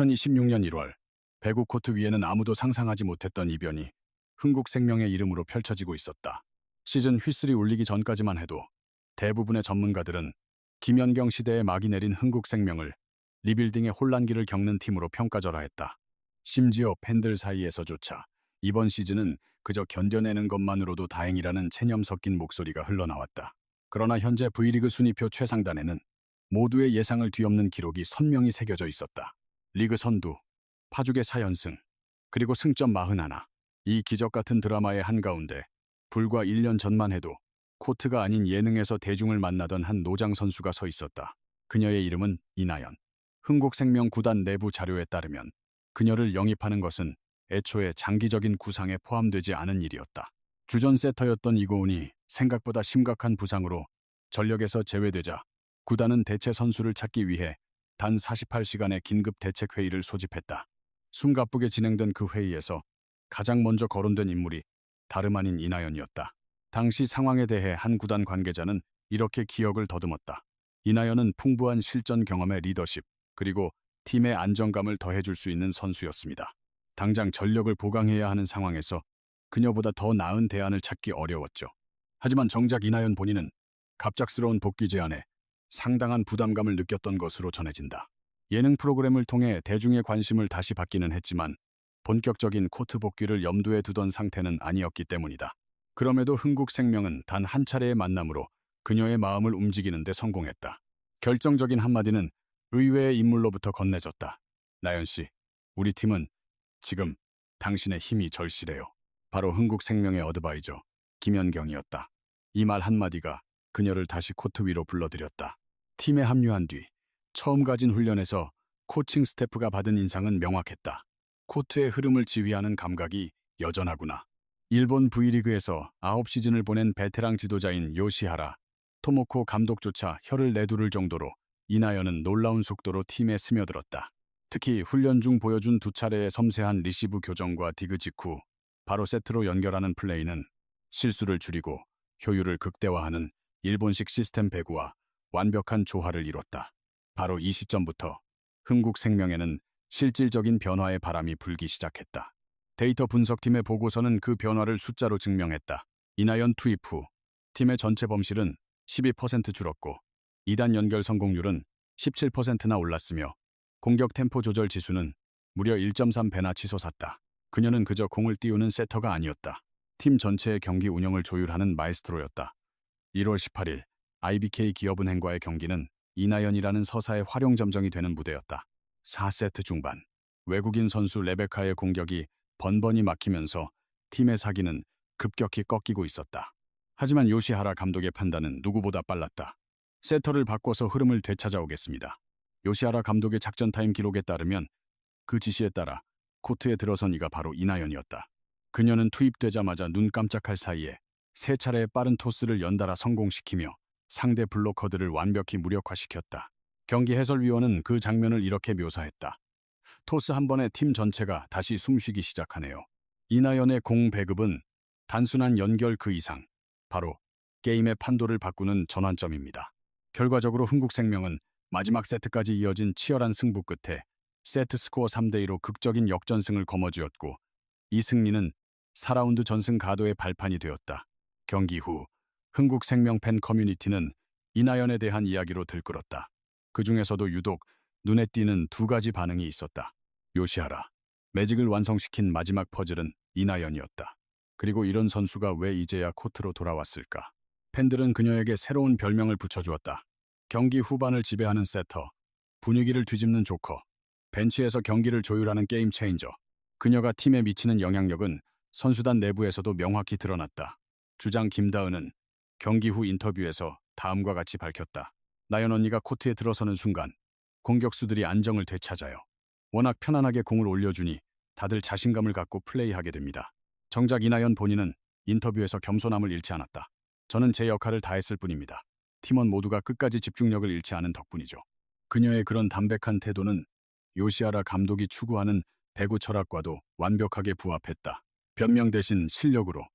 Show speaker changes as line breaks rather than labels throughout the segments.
2026년 1월, 배구 코트 위에는 아무도 상상하지 못했던 이변이 흥국생명의 이름으로 펼쳐지고 있었다. 시즌 휘슬이 울리기 전까지만 해도 대부분의 전문가들은 김연경 시대에 막이 내린 흥국생명을 리빌딩의 혼란기를 겪는 팀으로 평가절하했다. 심지어 팬들 사이에서조차 이번 시즌은 그저 견뎌내는 것만으로도 다행이라는 체념 섞인 목소리가 흘러나왔다. 그러나 현재 V리그 순위표 최상단에는 모두의 예상을 뒤엎는 기록이 선명히 새겨져 있었다. 리그 선두, 파죽의 4연승, 그리고 승점 41. 이 기적같은 드라마의 한가운데 불과 1년 전만 해도 코트가 아닌 예능에서 대중을 만나던 한 노장 선수가 서 있었다. 그녀의 이름은 이나연. 흥국생명 구단 내부 자료에 따르면 그녀를 영입하는 것은 애초에 장기적인 구상에 포함되지 않은 일이었다. 주전 세터였던 이고은이 생각보다 심각한 부상으로 전력에서 제외되자 구단은 대체 선수를 찾기 위해 단 48시간의 긴급 대책 회의를 소집했다. 숨가쁘게 진행된 그 회의에서 가장 먼저 거론된 인물이 다름 아닌 이나연이었다. 당시 상황에 대해 한 구단 관계자는 이렇게 기억을 더듬었다. 이나연은 풍부한 실전 경험의 리더십, 그리고 팀의 안정감을 더해줄 수 있는 선수였습니다. 당장 전력을 보강해야 하는 상황에서 그녀보다 더 나은 대안을 찾기 어려웠죠. 하지만 정작 이나연 본인은 갑작스러운 복귀 제안에 상당한 부담감을 느꼈던 것으로 전해진다. 예능 프로그램을 통해 대중의 관심을 다시 받기는 했지만 본격적인 코트 복귀를 염두에 두던 상태는 아니었기 때문이다. 그럼에도 흥국생명은 단 한 차례의 만남으로 그녀의 마음을 움직이는 데 성공했다. 결정적인 한마디는 의외의 인물로부터 건네졌다. 나연 씨, 우리 팀은 지금 당신의 힘이 절실해요. 바로 흥국생명의 어드바이저 김연경이었다. 이 말 한마디가 그녀를 다시 코트 위로 불러들였다. 팀에 합류한 뒤 처음 가진 훈련에서 코칭 스태프가 받은 인상은 명확했다. 코트의 흐름을 지휘하는 감각이 여전하구나. 일본 V리그에서 9시즌을 보낸 베테랑 지도자인 요시하라, 토모코 감독조차 혀를 내두를 정도로 이나연은 놀라운 속도로 팀에 스며들었다. 특히 훈련 중 보여준 두 차례의 섬세한 리시브 교정과 디그 직후 바로 세트로 연결하는 플레이는 실수를 줄이고 효율을 극대화하는 일본식 시스템 배구와 완벽한 조화를 이뤘다. 바로 이 시점부터 흥국생명에는 실질적인 변화의 바람이 불기 시작했다. 데이터 분석팀의 보고서는 그 변화를 숫자로 증명했다. 이나연 투입 후 팀의 전체 범실은 12% 줄었고 2단 연결 성공률은 17%나 올랐으며 공격 템포 조절 지수는 무려 1.3배나 치솟았다. 그녀는 그저 공을 띄우는 세터가 아니었다. 팀 전체의 경기 운영을 조율하는 마에스트로였다. 1월 18일 IBK 기업은행과의 경기는 이나연이라는 서사의 활용점정이 되는 무대였다. 4세트 중반, 외국인 선수 레베카의 공격이 번번이 막히면서 팀의 사기는 급격히 꺾이고 있었다. 하지만 요시하라 감독의 판단은 누구보다 빨랐다. 세터를 바꿔서 흐름을 되찾아오겠습니다. 요시하라 감독의 작전 타임 기록에 따르면 그 지시에 따라 코트에 들어선 이가 바로 이나연이었다. 그녀는 투입되자마자 눈 깜짝할 사이에 세 차례의 빠른 토스를 연달아 성공시키며 상대 블로커들을 완벽히 무력화시켰다. 경기 해설위원은 그 장면을 이렇게 묘사했다. 토스 한 번에 팀 전체가 다시 숨쉬기 시작하네요. 이나연의 공 배급은 단순한 연결 그 이상, 바로 게임의 판도를 바꾸는 전환점입니다. 결과적으로 흥국생명은 마지막 세트까지 이어진 치열한 승부 끝에 세트 스코어 3대2로 극적인 역전승을 거머쥐었고 이 승리는 4라운드 전승 가도의 발판이 되었다. 경기 후 흥국생명 팬 커뮤니티는 이나연에 대한 이야기로 들끓었다. 그 중에서도 유독 눈에 띄는 두 가지 반응이 있었다. 요시하라, 매직을 완성시킨 마지막 퍼즐은 이나연이었다. 그리고 이런 선수가 왜 이제야 코트로 돌아왔을까? 팬들은 그녀에게 새로운 별명을 붙여주었다. 경기 후반을 지배하는 세터, 분위기를 뒤집는 조커, 벤치에서 경기를 조율하는 게임 체인저. 그녀가 팀에 미치는 영향력은 선수단 내부에서도 명확히 드러났다. 주장 김다은은 경기 후 인터뷰에서 다음과 같이 밝혔다. 나연 언니가 코트에 들어서는 순간 공격수들이 안정을 되찾아요. 워낙 편안하게 공을 올려주니 다들 자신감을 갖고 플레이하게 됩니다. 정작 이나연 본인은 인터뷰에서 겸손함을 잃지 않았다. 저는 제 역할을 다했을 뿐입니다. 팀원 모두가 끝까지 집중력을 잃지 않은 덕분이죠. 그녀의 그런 담백한 태도는 요시하라 감독이 추구하는 배구 철학과도 완벽하게 부합했다. 변명 대신 실력으로,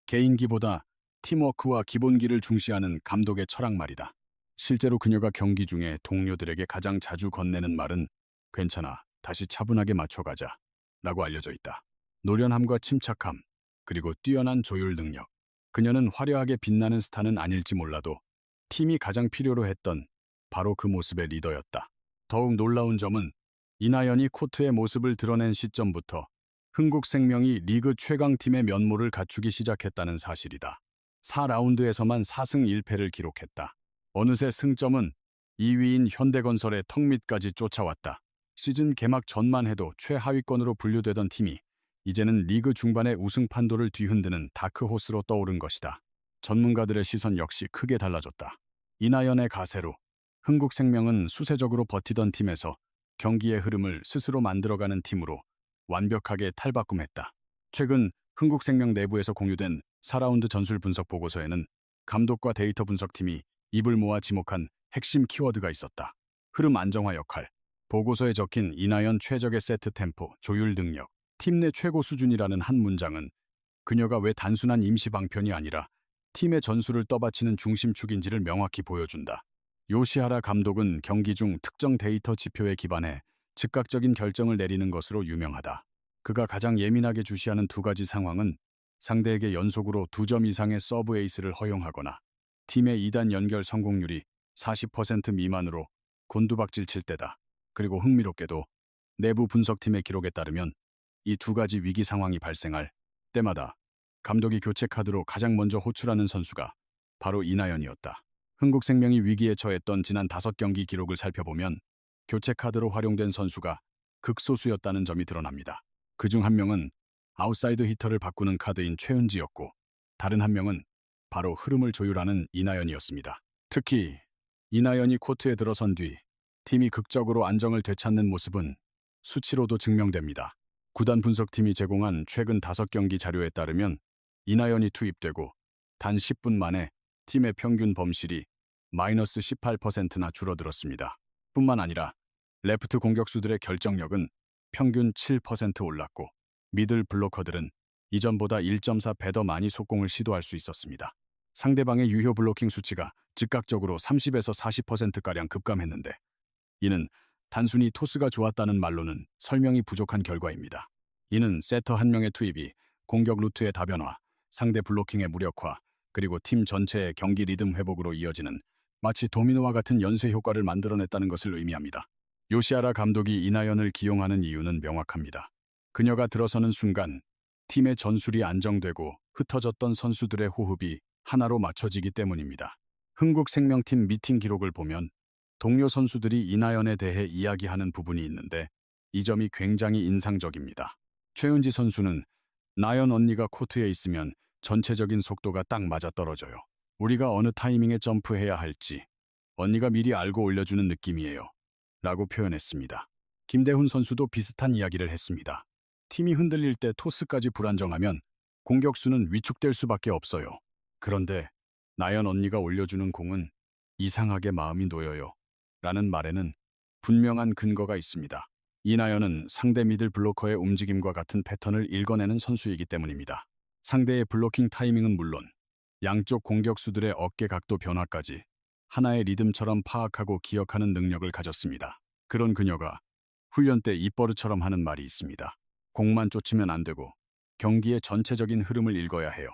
개인기보다 팀워크와 기본기를 중시하는 감독의 철학 말이다. 실제로 그녀가 경기 중에 동료들에게 가장 자주 건네는 말은 괜찮아, 다시 차분하게 맞춰가자 라고 알려져 있다. 노련함과 침착함, 그리고 뛰어난 조율 능력. 그녀는 화려하게 빛나는 스타는 아닐지 몰라도 팀이 가장 필요로 했던 바로 그 모습의 리더였다. 더욱 놀라운 점은 이나연이 코트의 모습을 드러낸 시점부터 흥국생명이 리그 최강팀의 면모를 갖추기 시작했다는 사실이다. 4라운드에서만 4승 1패를 기록했다. 어느새 승점은 2위인 현대건설의 턱 밑까지 쫓아왔다. 시즌 개막 전만 해도 최하위권으로 분류되던 팀이 이제는 리그 중반의 우승 판도를 뒤흔드는 다크호스로 떠오른 것이다. 전문가들의 시선 역시 크게 달라졌다. 이나연의 가세로 흥국생명은 수세적으로 버티던 팀에서 경기의 흐름을 스스로 만들어가는 팀으로 완벽하게 탈바꿈했다. 최근 흥국생명 내부에서 공유된 4라운드 전술 분석 보고서에는 감독과 데이터 분석팀이 입을 모아 지목한 핵심 키워드가 있었다. 흐름 안정화 역할, 보고서에 적힌 이나연 최적의 세트 템포, 조율 능력, 팀 내 최고 수준이라는 한 문장은 그녀가 왜 단순한 임시 방편이 아니라 팀의 전술을 떠받치는 중심축인지를 명확히 보여준다. 요시하라 감독은 경기 중 특정 데이터 지표에 기반해 즉각적인 결정을 내리는 것으로 유명하다. 그가 가장 예민하게 주시하는 두 가지 상황은 상대에게 연속으로 2점 이상의 서브 에이스를 허용하거나 팀의 2단 연결 성공률이 40% 미만으로 곤두박질 칠 때다. 그리고 흥미롭게도 내부 분석팀의 기록에 따르면 이 두 가지 위기 상황이 발생할 때마다 감독이 교체 카드로 가장 먼저 호출하는 선수가 바로 이나연이었다. 흥국생명이 위기에 처했던 지난 5경기 기록을 살펴보면 교체 카드로 활용된 선수가 극소수였다는 점이 드러납니다. 그중 한 명은 아웃사이드 히터를 바꾸는 카드인 최은지였고 다른 한 명은 바로 흐름을 조율하는 이나연이었습니다. 특히 이나연이 코트에 들어선 뒤 팀이 극적으로 안정을 되찾는 모습은 수치로도 증명됩니다. 구단 분석팀이 제공한 최근 5경기 자료에 따르면 이나연이 투입되고 단 10분 만에 팀의 평균 범실이 마이너스 18%나 줄어들었습니다. 뿐만 아니라 레프트 공격수들의 결정력은 평균 7% 올랐고 미들 블로커들은 이전보다 1.4배 더 많이 속공을 시도할 수 있었습니다. 상대방의 유효 블로킹 수치가 즉각적으로 30에서 40%가량 급감했는데 이는 단순히 토스가 좋았다는 말로는 설명이 부족한 결과입니다. 이는 세터 한 명의 투입이 공격 루트의 다변화, 상대 블로킹의 무력화, 그리고 팀 전체의 경기 리듬 회복으로 이어지는 마치 도미노와 같은 연쇄 효과를 만들어냈다는 것을 의미합니다. 요시하라 감독이 이나연을 기용하는 이유는 명확합니다. 그녀가 들어서는 순간 팀의 전술이 안정되고 흩어졌던 선수들의 호흡이 하나로 맞춰지기 때문입니다. 흥국생명팀 미팅 기록을 보면 동료 선수들이 이나연에 대해 이야기하는 부분이 있는데 이 점이 굉장히 인상적입니다. 최은지 선수는 나연 언니가 코트에 있으면 전체적인 속도가 딱 맞아떨어져요. 우리가 어느 타이밍에 점프해야 할지 언니가 미리 알고 올려주는 느낌이에요. 라고 표현했습니다. 김대훈 선수도 비슷한 이야기를 했습니다. 팀이 흔들릴 때 토스까지 불안정하면 공격수는 위축될 수밖에 없어요. 그런데 나연 언니가 올려주는 공은 이상하게 마음이 놓여요. 라는 말에는 분명한 근거가 있습니다. 이나연은 상대 미들 블로커의 움직임과 같은 패턴을 읽어내는 선수이기 때문입니다. 상대의 블로킹 타이밍은 물론 양쪽 공격수들의 어깨 각도 변화까지 하나의 리듬처럼 파악하고 기억하는 능력을 가졌습니다. 그런 그녀가 훈련 때 입버릇처럼 하는 말이 있습니다. 공만 쫓으면 안 되고 경기의 전체적인 흐름을 읽어야 해요.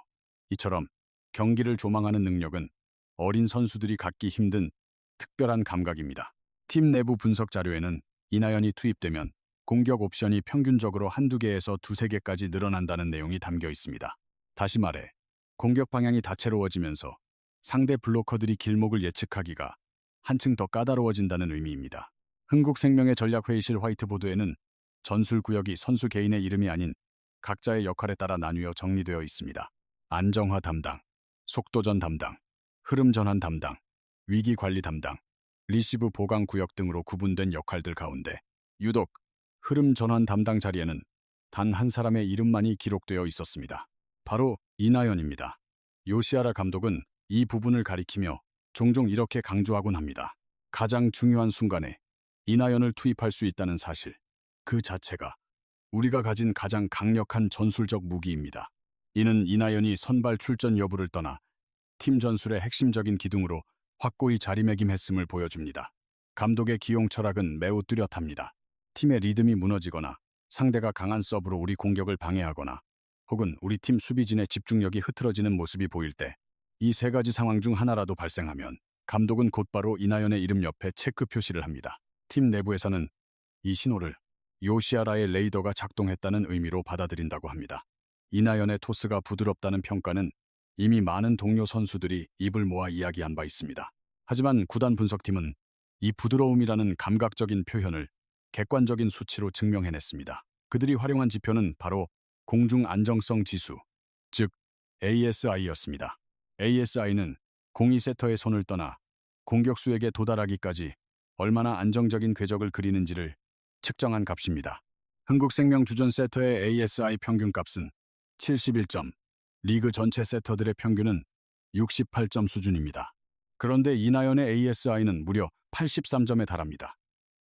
이처럼 경기를 조망하는 능력은 어린 선수들이 갖기 힘든 특별한 감각입니다. 팀 내부 분석 자료에는 이나연이 투입되면 공격 옵션이 평균적으로 1~2개에서 2~3개까지 늘어난다는 내용이 담겨 있습니다. 다시 말해 공격 방향이 다채로워지면서 상대 블로커들이 길목을 예측하기가 한층 더 까다로워진다는 의미입니다. 흥국생명의 전략회의실 화이트보드에는 전술 구역이 선수 개인의 이름이 아닌 각자의 역할에 따라 나뉘어 정리되어 있습니다. 안정화 담당, 속도전 담당, 흐름 전환 담당, 위기 관리 담당, 리시브 보강 구역 등으로 구분된 역할들 가운데 유독 흐름 전환 담당 자리에는 단 한 사람의 이름만이 기록되어 있었습니다. 바로 이나연입니다. 요시하라 감독은 이 부분을 가리키며 종종 이렇게 강조하곤 합니다. 가장 중요한 순간에 이나연을 투입할 수 있다는 사실, 그 자체가 우리가 가진 가장 강력한 전술적 무기입니다. 이는 이나연이 선발 출전 여부를 떠나 팀 전술의 핵심적인 기둥으로 확고히 자리매김했음을 보여줍니다. 감독의 기용 철학은 매우 뚜렷합니다. 팀의 리듬이 무너지거나 상대가 강한 서브로 우리 공격을 방해하거나 혹은 우리 팀 수비진의 집중력이 흐트러지는 모습이 보일 때 이 세 가지 상황 중 하나라도 발생하면 감독은 곧바로 이나연의 이름 옆에 체크 표시를 합니다. 팀 내부에서는 이 신호를 요시아라의 레이더가 작동했다는 의미로 받아들인다고 합니다. 이나연의 토스가 부드럽다는 평가는 이미 많은 동료 선수들이 입을 모아 이야기한 바 있습니다. 하지만 구단 분석팀은 이 부드러움이라는 감각적인 표현을 객관적인 수치로 증명해냈습니다. 그들이 활용한 지표는 바로 공중 안정성 지수, 즉 ASI였습니다. ASI는 공이 세터의 손을 떠나 공격수에게 도달하기까지 얼마나 안정적인 궤적을 그리는지를 측정한 값입니다. 흥국생명 주전 세터의 ASI 평균값은 71점, 리그 전체 세터들의 평균은 68점 수준입니다. 그런데 이나연의 ASI는 무려 83점에 달합니다.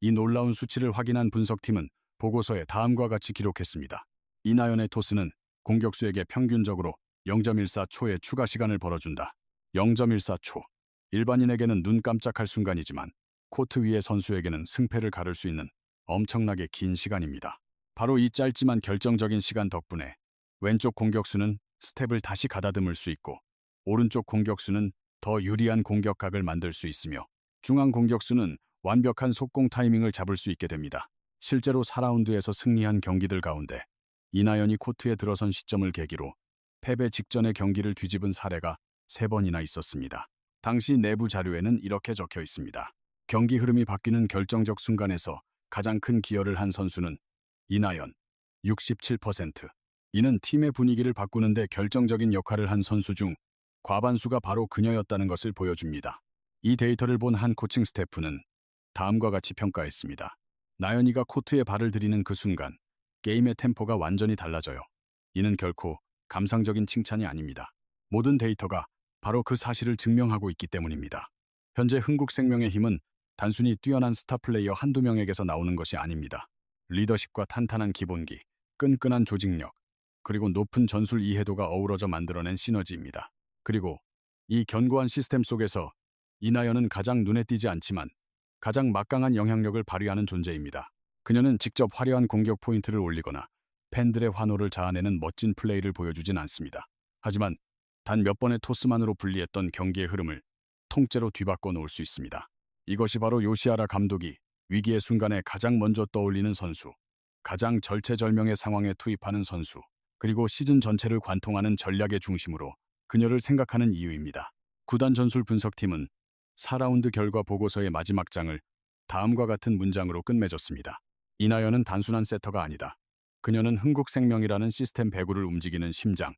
이 놀라운 수치를 확인한 분석팀은 보고서에 다음과 같이 기록했습니다. 이나연의 토스는 공격수에게 평균적으로 0.14초의 추가 시간을 벌어준다. 0.14초. 일반인에게는 눈 깜짝할 순간이지만 코트 위의 선수에게는 승패를 가를 수 있는 엄청나게 긴 시간입니다. 바로 이 짧지만 결정적인 시간 덕분에 왼쪽 공격수는 스텝을 다시 가다듬을 수 있고 오른쪽 공격수는 더 유리한 공격각을 만들 수 있으며 중앙 공격수는 완벽한 속공 타이밍을 잡을 수 있게 됩니다. 실제로 4라운드에서 승리한 경기들 가운데 이나연이 코트에 들어선 시점을 계기로 패배 직전의 경기를 뒤집은 사례가 3번이나 있었습니다. 당시 내부 자료에는 이렇게 적혀 있습니다. 경기 흐름이 바뀌는 결정적 순간에서 가장 큰 기여를 한 선수는 이나연, 67%. 이는 팀의 분위기를 바꾸는데 결정적인 역할을 한 선수 중 과반수가 바로 그녀였다는 것을 보여줍니다. 이 데이터를 본 한 코칭 스태프는 다음과 같이 평가했습니다. 나연이가 코트에 발을 들이는 그 순간 게임의 템포가 완전히 달라져요. 이는 결코 감상적인 칭찬이 아닙니다. 모든 데이터가 바로 그 사실을 증명하고 있기 때문입니다. 현재 흥국생명의 힘은 단순히 뛰어난 스타 플레이어 한두 명에게서 나오는 것이 아닙니다. 리더십과 탄탄한 기본기, 끈끈한 조직력, 그리고 높은 전술 이해도가 어우러져 만들어낸 시너지입니다. 그리고 이 견고한 시스템 속에서 이나연은 가장 눈에 띄지 않지만 가장 막강한 영향력을 발휘하는 존재입니다. 그녀는 직접 화려한 공격 포인트를 올리거나 팬들의 환호를 자아내는 멋진 플레이를 보여주진 않습니다. 하지만 단 몇 번의 토스만으로 불리했던 경기의 흐름을 통째로 뒤바꿔 놓을 수 있습니다. 이것이 바로 요시아라 감독이 위기의 순간에 가장 먼저 떠올리는 선수, 가장 절체절명의 상황에 투입하는 선수, 그리고 시즌 전체를 관통하는 전략의 중심으로 그녀를 생각하는 이유입니다. 구단 전술 분석팀은 4라운드 결과 보고서의 마지막 장을 다음과 같은 문장으로 끝맺었습니다. 이나연은 단순한 세터가 아니다. 그녀는 흥국생명이라는 시스템 배구를 움직이는 심장,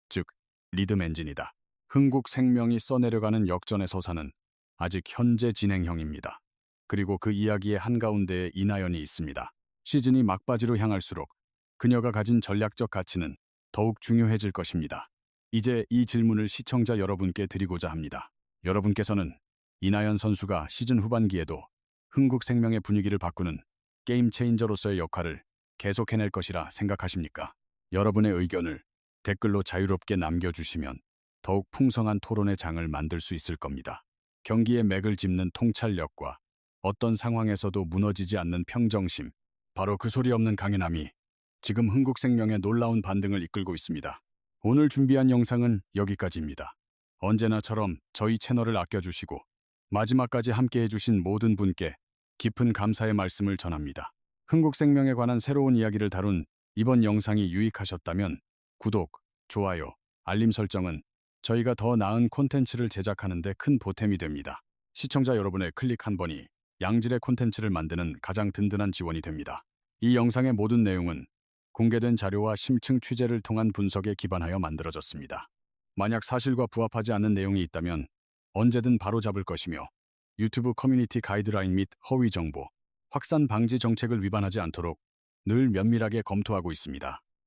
즉 리듬 엔진이다. 흥국생명이 써내려가는 역전의 서사는 아직 현재 진행형입니다. 그리고 그 이야기의 한가운데에 이나연이 있습니다. 시즌이 막바지로 향할수록 그녀가 가진 전략적 가치는 더욱 중요해질 것입니다. 이제 이 질문을 시청자 여러분께 드리고자 합니다. 여러분께서는 이나연 선수가 시즌 후반기에도 흥국생명의 분위기를 바꾸는 게임 체인저로서의 역할을 계속해낼 것이라 생각하십니까? 여러분의 의견을 댓글로 자유롭게 남겨주시면 더욱 풍성한 토론의 장을 만들 수 있을 겁니다. 경기의 맥을 짚는 통찰력과 어떤 상황에서도 무너지지 않는 평정심, 바로 그 소리 없는 강인함이 지금 흥국생명의 놀라운 반등을 이끌고 있습니다. 오늘 준비한 영상은 여기까지입니다. 언제나처럼 저희 채널을 아껴주시고 마지막까지 함께 해주신 모든 분께 깊은 감사의 말씀을 전합니다. 흥국생명에 관한 새로운 이야기를 다룬 이번 영상이 유익하셨다면 구독, 좋아요, 알림 설정은 저희가 더 나은 콘텐츠를 제작하는 데 큰 보탬이 됩니다. 시청자 여러분의 클릭 한 번이 양질의 콘텐츠를 만드는 가장 든든한 지원이 됩니다. 이 영상의 모든 내용은 공개된 자료와 심층 취재를 통한 분석에 기반하여 만들어졌습니다. 만약 사실과 부합하지 않는 내용이 있다면 언제든 바로잡을 것이며 유튜브 커뮤니티 가이드라인 및 허위 정보, 확산 방지 정책을 위반하지 않도록 늘 면밀하게 검토하고 있습니다.